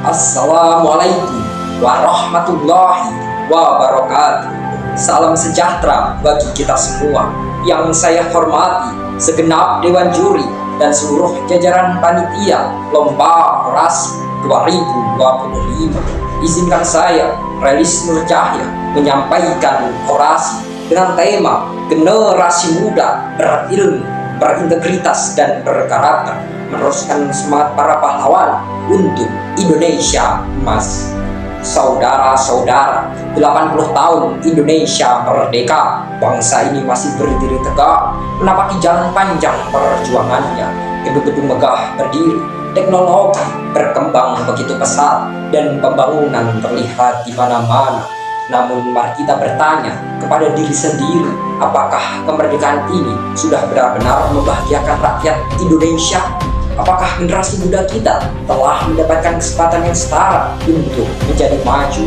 Assalamualaikum warahmatullahi wabarakatuh. Salam sejahtera bagi kita semua. Yang saya hormati segenap Dewan Juri dan seluruh jajaran panitia Lomba Orasi 2025. Izinkan saya, Relis Nur Cahya, menyampaikan orasi dengan tema Generasi Muda Berilmu, Berintegritas dan Berkarakter, meneruskan semangat para pahlawan untuk Indonesia Emas. Saudara-saudara, 80 tahun Indonesia merdeka, bangsa ini masih berdiri tegak, menapaki jalan panjang perjuangannya. Gedung-gedung megah berdiri, teknologi berkembang begitu pesat, dan pembangunan terlihat di mana-mana. Namun mari kita bertanya kepada diri sendiri, apakah kemerdekaan ini sudah benar-benar membahagiakan rakyat Indonesia? Apakah generasi muda kita telah mendapatkan kesempatan yang setara untuk menjadi maju?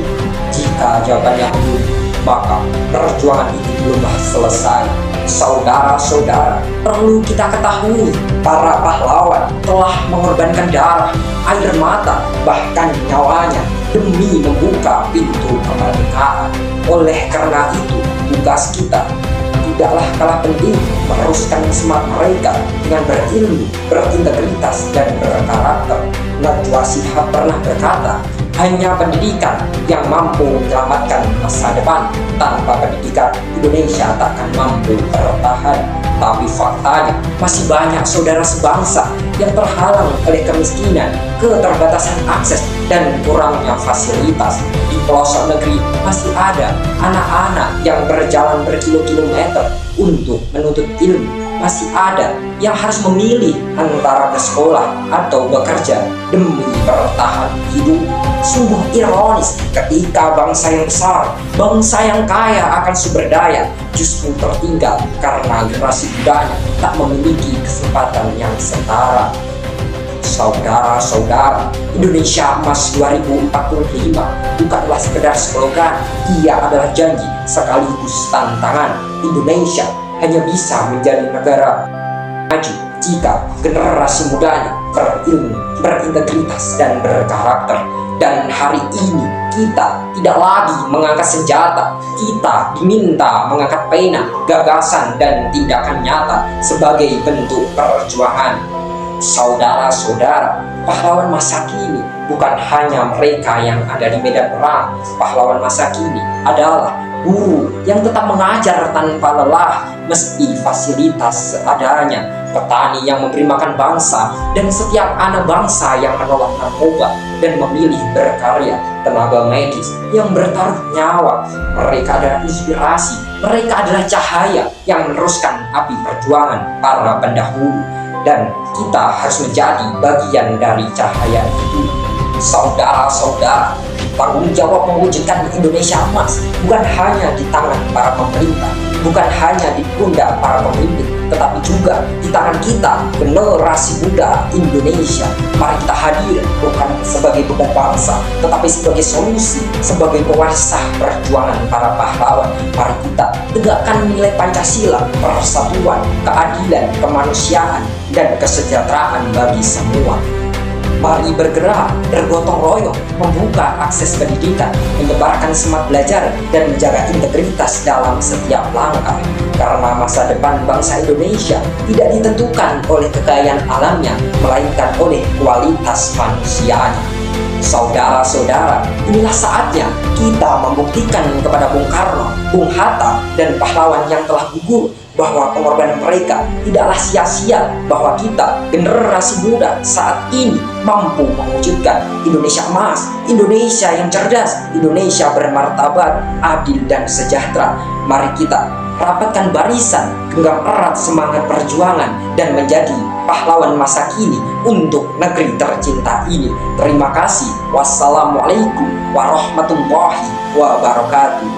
Jika jawabannya belum, maka perjuangan ini belumlah selesai. Saudara-saudara, perlu kita ketahui, para pahlawan telah mengorbankan darah, air mata, bahkan nyawanya demi membuka pintu kemerdekaan. Oleh karena itu, tugas kita tidaklah kalah penting meneruskan semangat mereka dengan berilmu, berintegritas, dan berkarakter. Najwa Shihab pernah berkata, hanya pendidikan yang mampu menyelamatkan masa depan. Tanpa pendidikan, Indonesia tak akan mampu bertahan. Tapi faktanya, masih banyak saudara sebangsa yang terhalang oleh kemiskinan, keterbatasan akses, dan kurangnya fasilitas. Di pelosok negeri masih ada anak-anak yang berjalan berkilo-kilometer untuk menuntut ilmu. Masih ada yang harus memilih antara bersekolah atau bekerja demi bertahan hidup. Sungguh ironis ketika bangsa yang besar, bangsa yang kaya akan sumber daya justru tertinggal karena generasi mudanya tak memiliki kesempatan yang setara. Saudara-saudara, Indonesia Emas 2045 bukanlah sekedar slogan, ia adalah janji sekaligus tantangan. Indonesia hanya bisa menjadi negara maju jika generasi mudanya berilmu, berintegritas, dan berkarakter. Dan hari ini kita tidak lagi mengangkat senjata, kita diminta mengangkat pena, gagasan, dan tindakan nyata sebagai bentuk perjuangan. Saudara-saudara, pahlawan masa kini bukan hanya mereka yang ada di medan perang. Pahlawan masa kini adalah guru yang tetap mengajar tanpa lelah meski fasilitas seadanya, petani yang memberi makan bangsa, dan setiap anak bangsa yang menolak narkoba dan memilih berkarya, tenaga medis yang bertaruh nyawa. Mereka adalah inspirasi, mereka adalah cahaya yang meneruskan api perjuangan para pendahulu, dan kita harus menjadi bagian dari cahaya itu. Saudara-saudara, tanggung jawab mewujudkan Indonesia Emas bukan hanya di tangan para pemerintah, bukan hanya di pundak para pemimpin, tetapi juga di tangan kita, generasi muda Indonesia. Mari kita hadir bukan sebagai beban bangsa, tetapi sebagai solusi, sebagai pewarisah perjuangan para pahlawan. Mari kita tegakkan nilai Pancasila, persatuan, keadilan, kemanusiaan, dan kesejahteraan bagi semua. Mari bergerak, bergotong royong, membuka akses pendidikan, menyebarkan semangat belajar, dan menjaga integritas dalam setiap langkah. Karena masa depan bangsa Indonesia tidak ditentukan oleh kekayaan alamnya, melainkan oleh kualitas manusianya. Saudara-saudara, inilah saatnya kita membuktikan kepada Bung Karno, Bung Hatta, dan pahlawan yang telah gugur bahwa pengorbanan mereka tidaklah sia-sia, bahwa kita, generasi muda saat ini, mampu mewujudkan Indonesia Emas, Indonesia yang cerdas, Indonesia bermartabat, adil, dan sejahtera. Mari kita rapatkan barisan, genggam erat semangat perjuangan, dan menjadi pahlawan masa kini untuk negeri tercinta ini. Terima kasih. Wassalamualaikum warahmatullahi wabarakatuh.